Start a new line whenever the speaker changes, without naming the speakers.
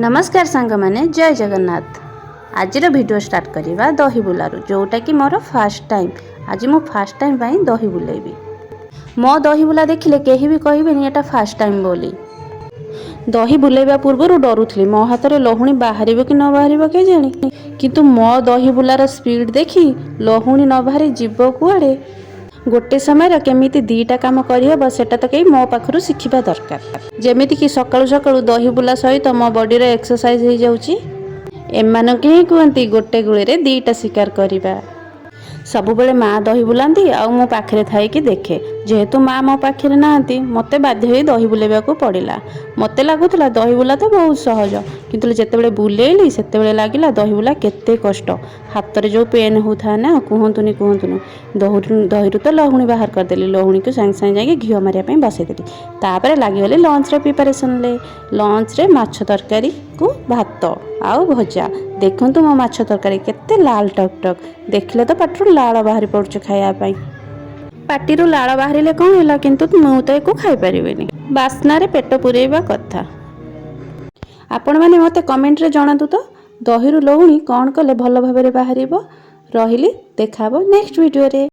नमस्कार सांग माने जय जगन्नाथ। आज वीडियो स्टार्ट करवा दही बुलारू जोटा कि मोर फास्ट टाइम। आज मु फास्ट टाइम पाई दही बुलेबी। मो दही बुला देखिले केही भी कहबेनी एटा फास्ट टाइम बोली। दही बुलेबा पूर्व डरुथली मो हाथ रे लहुणी बाहर कि न बाहर के जानी, किंतु मो दही बुलार स्पीड देखी लहुणी न बाहरी जीव कुआड़े। गोटे समय केमिति दीटा काम करहब सेटा तो कहीं मो पाखरु शिखिबा दरकार। जेमिति कि सकाळु सकाळु दही बुला सहित मो बॉडी रे एक्सरसाइज हो जाउची। एमानके ही कहती गोटे गुळे रे दीटा शिकार करिबा। सबुबले माँ दही बुलांती आ मो पाखरे थाई कि देखे। जेहेतु माँ मो पाखरे नाहंती मते बाध्य होई दही बुलेबाकू पड़िला। मते लागुतला दही बुला तो बहुत सहज, किंतु जेतेबेले बुलेइली सेतेबेले लागिला दही बुला केते कष्ट। हाथ रे जो पेन होता ना कहतुनी दही तो लहुणी बाहर करदेली। लहुणी को सांगे सांगे जाके घीओ मारिया पे बसईदेली। तापर लागिगले लंच रे प्रिपरेशन ले। लंच रे माछ तरकारी को भात आउ भजा। देखंतु मो माछ तरकारी केते लाल टक टक। देखले तो पाटरू लाल बाहरी पड़ुछ खाया पाई। पाटिरू लाल बाहरिले कौन होला, किंतु मु तो एको खाई परिबेनी। बास्ना रे पेट पुरेइबा कथा। आपण माने मते कमेंट रे जणातु तो दहीरु लहुणी कौन कले भल भाबरे बाहरिबो। रहिली, देखाबो नेक्स्ट वीडियो रे।